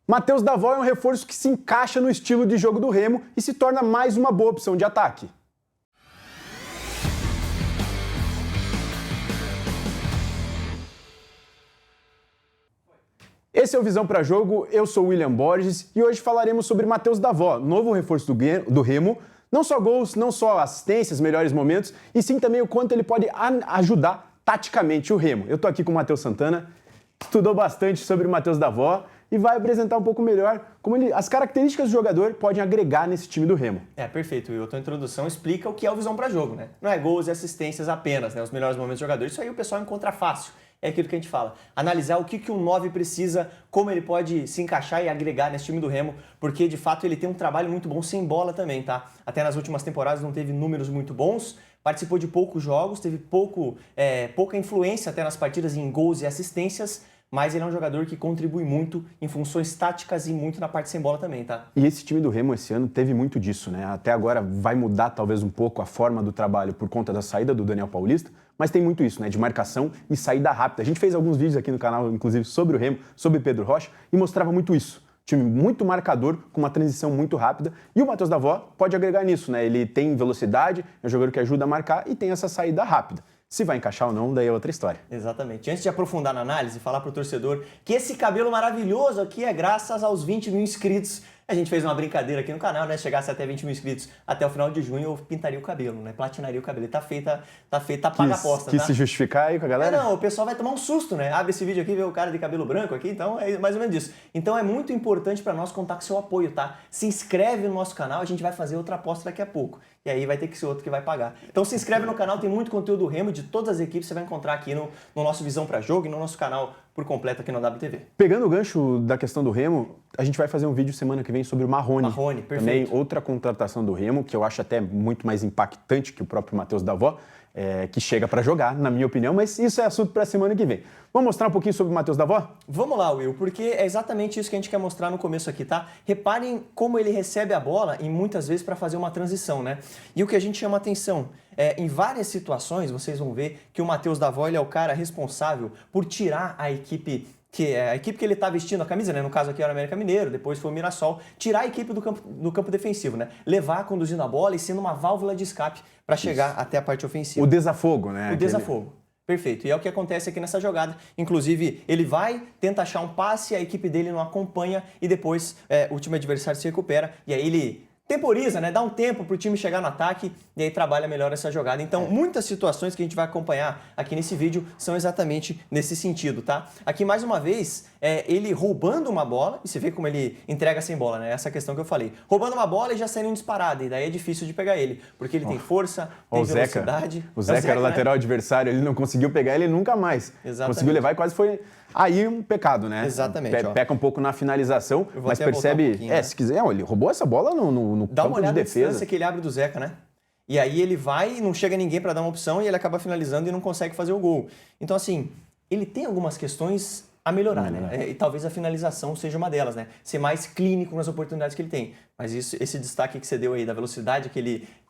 Matheus Davó é um reforço que se encaixa no estilo de jogo do Remo e se torna mais uma boa opção de ataque. Esse é o Visão para Jogo, eu sou o William Borges e hoje falaremos sobre Matheus Davó, novo reforço do Remo. Não só gols, não só assistências, melhores momentos, e sim também o quanto ele pode ajudar taticamente o Remo. Eu tô aqui com o Matheus Santana, estudou bastante sobre o Matheus Davó e vai apresentar um pouco melhor como as características do jogador podem agregar nesse time do Remo. Perfeito, Will. A tua introdução explica o que é o Visão para Jogo, né? Não é gols e assistências apenas, né? Os melhores momentos do jogador. Isso aí o pessoal encontra fácil. É aquilo que a gente fala, analisar o que um 9 precisa, como ele pode se encaixar e agregar nesse time do Remo, porque de fato ele tem um trabalho muito bom sem bola também, tá? Até nas últimas temporadas não teve números muito bons, participou de poucos jogos, teve pouca influência até nas partidas em gols e assistências, mas ele é um jogador que contribui muito em funções táticas e muito na parte sem bola também, tá? E esse time do Remo esse ano teve muito disso, né? Até agora vai mudar talvez um pouco a forma do trabalho por conta da saída do Daniel Paulista, mas tem muito isso, né? De marcação e saída rápida. A gente fez alguns vídeos aqui no canal, inclusive, sobre o Remo, sobre Pedro Rocha, e mostrava muito isso. Time muito marcador, com uma transição muito rápida, e o Matheus Davó pode agregar nisso, né? Ele tem velocidade, é um jogador que ajuda a marcar e tem essa saída rápida. Se vai encaixar ou não, daí é outra história. Exatamente. Antes de aprofundar na análise, falar para o torcedor que esse cabelo maravilhoso aqui é graças aos 20 mil inscritos. A gente fez uma brincadeira aqui no canal, né? Chegasse até 20 mil inscritos até o final de junho, eu pintaria o cabelo, né? Platinaria o cabelo. E tá feita, paga a aposta, Quis tá? se justificar aí com a galera? Não, o pessoal vai tomar um susto, né? Abre esse vídeo aqui e vê o cara de cabelo branco aqui, então é mais ou menos isso. Então é muito importante para nós contar com seu apoio, tá? Se inscreve no nosso canal, a gente vai fazer outra aposta daqui a pouco. E aí vai ter que ser outro que vai pagar. Então se inscreve no canal, tem muito conteúdo do Remo de todas as equipes, você vai encontrar aqui no nosso Visão para Jogo e no nosso canal por completo aqui no WTV. Pegando o gancho da questão do Remo, a gente vai fazer um vídeo semana que vem sobre o Marrone. Marrone, perfeito. Também outra contratação do Remo, que eu acho até muito mais impactante que o próprio Matheus Davó, que chega para jogar, na minha opinião, mas isso é assunto para a semana que vem. Vamos mostrar um pouquinho sobre o Matheus Davó? Vamos lá, Will, porque é exatamente isso que a gente quer mostrar no começo aqui, tá? Reparem como ele recebe a bola e muitas vezes para fazer uma transição, né? E o que a gente chama atenção, em várias situações, vocês vão ver que o Matheus Davó ele é o cara responsável por tirar a equipe que ele está vestindo a camisa, né? No caso aqui era o América Mineiro, depois foi o Mirassol, tirar a equipe do campo defensivo, né? Levar conduzindo a bola e sendo uma válvula de escape para chegar até a parte ofensiva. O desafogo, né? Desafogo. Perfeito. E é o que acontece aqui nessa jogada. Inclusive, ele vai, tenta achar um passe, a equipe dele não acompanha e depois o time adversário se recupera e aí ele temporiza, né? Dá um tempo para o time chegar no ataque e aí trabalha melhor essa jogada. Então, muitas situações que a gente vai acompanhar aqui nesse vídeo são exatamente nesse sentido, tá? Aqui, mais uma vez, ele roubando uma bola, e você vê como ele entrega sem bola, né? Essa questão que eu falei. Roubando uma bola e já saindo disparado, e daí é difícil de pegar ele, porque ele tem força, tem velocidade. O Zeca era o lateral adversário, ele não conseguiu pegar ele nunca mais. Exatamente. Conseguiu levar e quase foi... Aí um pecado, né? Exatamente. Peca um pouco na finalização, mas percebe... né? Se quiser, ele roubou essa bola no Dá campo uma olhada de na defesa. distância que ele abre do Zeca, né? E aí ele vai, não chega ninguém para dar uma opção e ele acaba finalizando e não consegue fazer o gol. Então, assim, ele tem algumas questões a melhorar, né? E talvez a finalização seja uma delas, né? Ser mais clínico nas oportunidades que ele tem. Mas esse destaque que você deu aí da velocidade que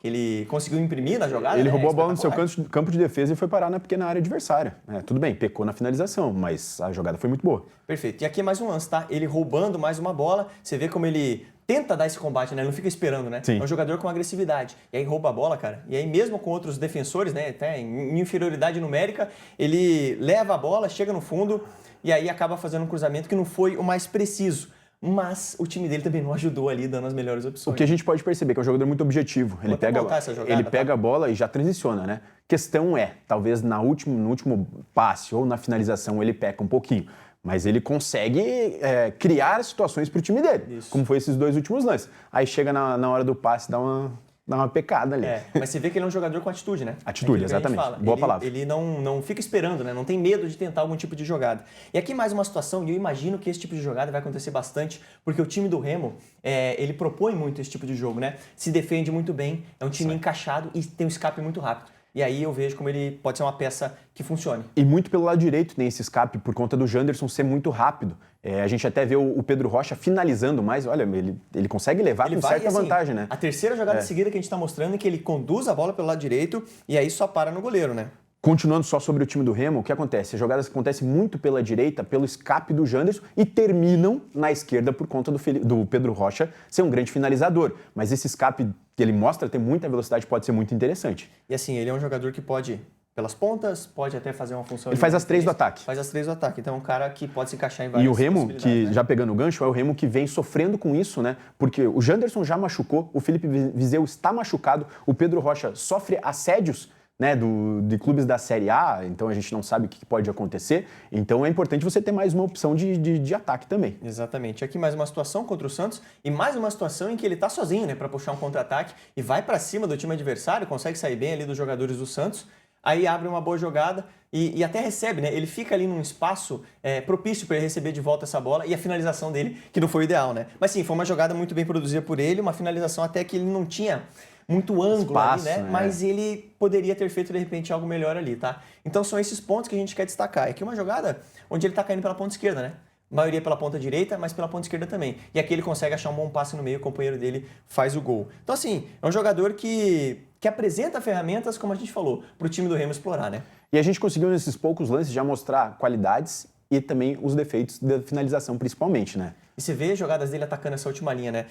ele conseguiu imprimir na jogada, ele roubou a bola no seu campo de defesa e foi parar na pequena área adversária. Tudo bem, pecou na finalização, mas a jogada foi muito boa. Perfeito. E aqui é mais um lance, tá? Ele roubando mais uma bola, você vê como ele tenta dar esse combate, né? Ele não fica esperando, né? Sim. É um jogador com agressividade. E aí rouba a bola, cara. E aí mesmo com outros defensores, né? Até em inferioridade numérica, ele leva a bola, chega no fundo e aí acaba fazendo um cruzamento que não foi o mais preciso. Mas o time dele também não ajudou ali, dando as melhores opções. O que a gente pode perceber que é um jogador muito objetivo. Ele pega a bola e já transiciona, né? Questão talvez no último passe ou na finalização ele peca um pouquinho. Mas ele consegue criar situações para o time dele, Isso. como foi esses dois últimos lances. Aí chega na hora do passe, dá uma pecada ali. Mas você vê que ele é um jogador com atitude, né? Atitude, exatamente. Boa palavra. Ele não fica esperando, né? Não tem medo de tentar algum tipo de jogada. E aqui mais uma situação, e eu imagino que esse tipo de jogada vai acontecer bastante, porque o time do Remo, ele propõe muito esse tipo de jogo, né? Se defende muito bem, é um time encaixado e tem um escape muito rápido. E aí eu vejo como ele pode ser uma peça que funcione. E muito pelo lado direito tem esse escape por conta do Janderson ser muito rápido. A gente até vê o Pedro Rocha finalizando mais. Olha, ele consegue levar com certa vantagem, né? A terceira jogada seguida que a gente está mostrando é que ele conduz a bola pelo lado direito e aí só para no goleiro, né? Continuando só sobre o time do Remo, o que acontece? As jogadas acontecem muito pela direita, pelo escape do Janderson e terminam na esquerda por conta do Pedro Rocha ser um grande finalizador. Mas esse escape que ele mostra ter muita velocidade pode ser muito interessante. E assim, ele é um jogador que pode, pelas pontas, pode até fazer uma função... Ele faz as 3 do ataque. Faz as 3 do ataque. Então é um cara que pode se encaixar em várias E o Remo, possibilidades, que já pegando o gancho, é o Remo que vem sofrendo com isso, né? Porque o Janderson já machucou, o Felipe Viseu está machucado, o Pedro Rocha sofre assédios, né, de clubes da Série A, então a gente não sabe o que pode acontecer. Então é importante você ter mais uma opção de ataque também. Exatamente. Aqui mais uma situação contra o Santos e mais uma situação em que ele está sozinho, né, para puxar um contra-ataque e vai para cima do time adversário, consegue sair bem ali dos jogadores do Santos, aí abre uma boa jogada e até recebe, né? Ele fica ali num espaço propício para ele receber de volta essa bola e a finalização dele, que não foi o ideal, né? Mas sim, foi uma jogada muito bem produzida por ele, uma finalização até que ele não tinha muito ângulo espaço, ali, né? Mas ele poderia ter feito, de repente, algo melhor ali, tá? Então são esses pontos que a gente quer destacar. É que uma jogada onde ele tá caindo pela ponta esquerda, né? A maioria pela ponta direita, mas pela ponta esquerda também. E aqui ele consegue achar um bom passe no meio, o companheiro dele faz o gol. Então assim, é um jogador que apresenta ferramentas, como a gente falou, para o time do Remo explorar, né? E a gente conseguiu nesses poucos lances já mostrar qualidades e também os defeitos da finalização, principalmente, né? E você vê jogadas dele atacando essa última linha, né?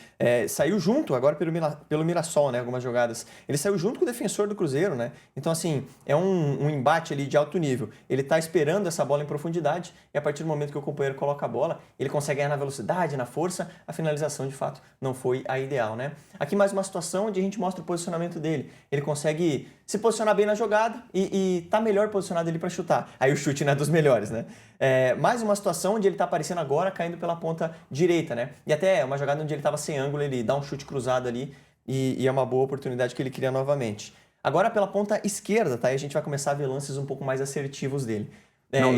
Saiu junto, agora pelo Mirassol, né? Algumas jogadas. Ele saiu junto com o defensor do Cruzeiro, né? Então, assim, é um embate ali de alto nível. Ele tá esperando essa bola em profundidade e a partir do momento que o companheiro coloca a bola, ele consegue ganhar na velocidade, na força. A finalização, de fato, não foi a ideal, né? Aqui mais uma situação onde a gente mostra o posicionamento dele. Ele consegue se posicionar bem na jogada e tá melhor posicionado ali para chutar. Aí o chute não é dos melhores, né? Mais uma situação onde ele tá aparecendo agora, caindo pela ponta direita, né? E até uma jogada onde ele estava sem ângulo, ele dá um chute cruzado ali e é uma boa oportunidade que ele cria novamente. Agora pela ponta esquerda, tá? E a gente vai começar a ver lances um pouco mais assertivos dele.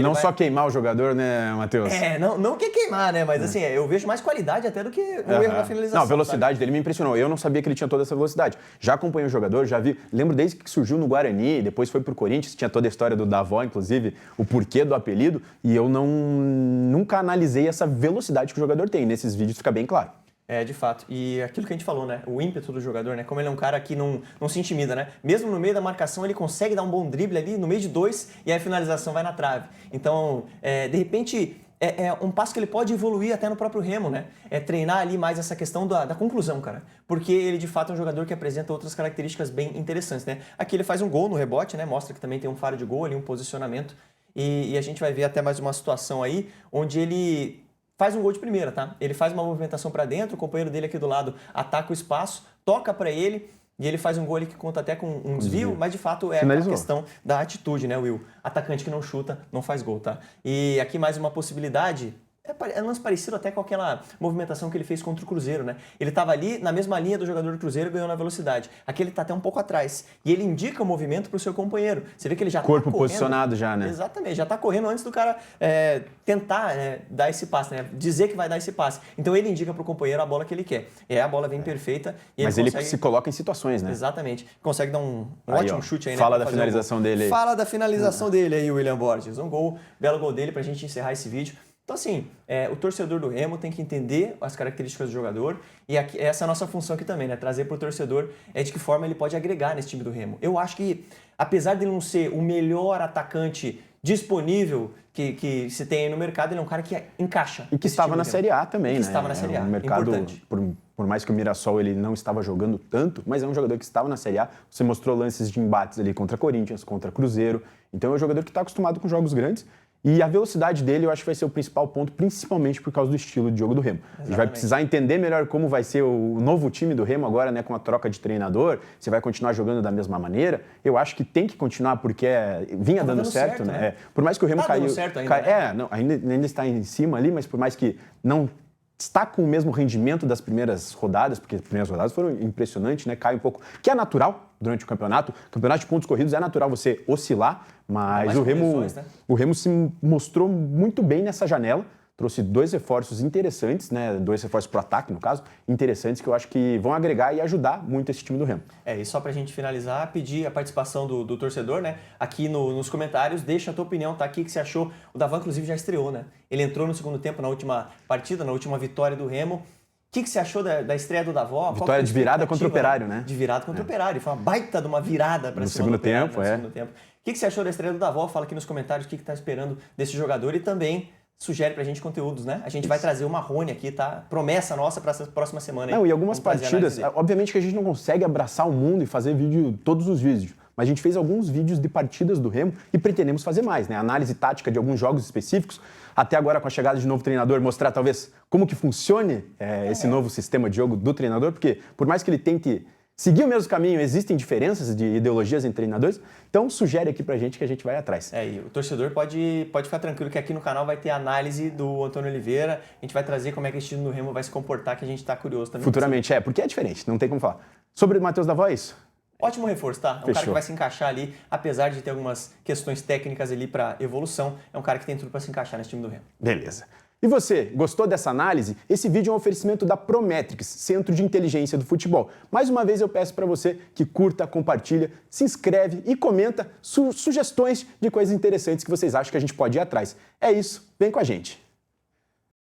Não só queimar o jogador, né, Matheus? Não que queimar, né? Mas assim, eu vejo mais qualidade até do que o erro na finalização. Não, a velocidade dele me impressionou. Eu não sabia que ele tinha toda essa velocidade. Já acompanhei o jogador, já vi. Lembro desde que surgiu no Guarani, depois foi pro Corinthians, tinha toda a história do Davó, inclusive, o porquê do apelido, e eu nunca analisei essa velocidade que o jogador tem. Nesses vídeos fica bem claro. De fato. E aquilo que a gente falou, né? O ímpeto do jogador, né? Como ele é um cara que não se intimida, né? Mesmo no meio da marcação, ele consegue dar um bom drible ali, no meio de 2, e aí a finalização vai na trave. Então, de repente, é um passo que ele pode evoluir até no próprio Remo, né? Treinar ali mais essa questão da conclusão, cara. Porque ele, de fato, é um jogador que apresenta outras características bem interessantes, né? Aqui ele faz um gol no rebote, né? Mostra que também tem um faro de gol ali, um posicionamento. E a gente vai ver até mais uma situação aí, onde ele faz um gol de primeira, tá? Ele faz uma movimentação para dentro, o companheiro dele aqui do lado ataca o espaço, toca para ele e ele faz um gol ali que conta até com um desvio, mas de fato é a questão da atitude, né, Will? Atacante que não chuta, não faz gol, tá? E aqui mais uma possibilidade. É um lance parecido até com aquela movimentação que ele fez contra o Cruzeiro, né? Ele estava ali na mesma linha do jogador do Cruzeiro e ganhou na velocidade. Aqui ele está até um pouco atrás. E ele indica o movimento para o seu companheiro. Você vê que ele já está correndo. Corpo posicionado já, né? Exatamente, já está correndo antes do cara tentar dar esse passe, né? Dizer que vai dar esse passe. Então ele indica para o companheiro a bola que ele quer. A bola vem perfeita. E mas ele se coloca em situações, né? Exatamente. Consegue dar um ótimo chute aí, né? Fala da finalização dele aí. Fala da finalização dele aí, William Borges. Um gol, belo gol dele para a gente encerrar esse vídeo. Então, assim, o torcedor do Remo tem que entender as características do jogador e essa é a nossa função aqui também, né? Trazer para o torcedor de que forma ele pode agregar nesse time do Remo. Eu acho que, apesar de ele não ser o melhor atacante disponível que se tem aí no mercado, ele é um cara que encaixa. E que estava na Série A também, né? Estava na Série A, um mercado, importante. Por mais que o Mirassol ele não estava jogando tanto, mas é um jogador que estava na Série A. Você mostrou lances de embates ali contra Corinthians, contra Cruzeiro. Então é um jogador que está acostumado com jogos grandes. E a velocidade dele eu acho que vai ser o principal ponto, principalmente por causa do estilo de jogo do Remo. Exatamente. A gente vai precisar entender melhor como vai ser o novo time do Remo agora, né, com a troca de treinador. Você vai continuar jogando da mesma maneira. Eu acho que tem que continuar porque vinha dando certo, né? Por mais que o Remo caiu... Dando certo ainda, né? Ainda está em cima ali, mas por mais que não está com o mesmo rendimento das primeiras rodadas, porque as primeiras rodadas foram impressionantes, né? Cai um pouco, que é natural durante o campeonato. Campeonato de pontos corridos é natural você oscilar, mas o Remo se mostrou muito bem nessa janela. Trouxe 2 reforços interessantes, né? 2 reforços para o ataque, no caso, interessantes que eu acho que vão agregar e ajudar muito esse time do Remo. E só para a gente finalizar, pedir a participação do torcedor, né? Aqui nos comentários, deixa a tua opinião, tá aqui, o que você achou. O Davó, inclusive, já estreou, né? Ele entrou no segundo tempo, na última partida, na última vitória do Remo. O que você achou da estreia do Davó? Vitória de virada contra o Operário, né? De virada contra o Operário. Foi uma baita de uma virada para no segundo tempo, no segundo tempo. que você achou da estreia do Davó? Fala aqui nos comentários o que está esperando desse jogador e também sugere pra gente conteúdos, né? A gente vai trazer o Marrone aqui, tá? Promessa nossa pra essa próxima semana. Não, e algumas partidas, obviamente que a gente não consegue abraçar o mundo e fazer vídeo, todos os vídeos, mas a gente fez alguns vídeos de partidas do Remo e pretendemos fazer mais, né? Análise tática de alguns jogos específicos, até agora com a chegada de novo treinador, mostrar talvez como que funcione esse novo sistema de jogo do treinador, porque por mais que ele tente seguir o mesmo caminho, existem diferenças de ideologias entre treinadores, então sugere aqui pra gente que a gente vai atrás. E o torcedor pode ficar tranquilo que aqui no canal vai ter análise do Antônio Oliveira, a gente vai trazer como é que esse time do Remo vai se comportar, que a gente tá curioso também. Futuramente, porque é diferente, não tem como falar. Sobre o Matheus Davó, é isso? Ótimo reforço, tá? É um Fechou. cara que vai se encaixar ali, apesar de ter algumas questões técnicas ali pra evolução, é um cara que tem tudo pra se encaixar nesse time do Remo. Beleza. E você, gostou dessa análise? Esse vídeo é um oferecimento da Prometrics, Centro de Inteligência do Futebol. Mais uma vez eu peço para você que curta, compartilha, se inscreve e comenta sugestões de coisas interessantes que vocês acham que a gente pode ir atrás. É isso, vem com a gente.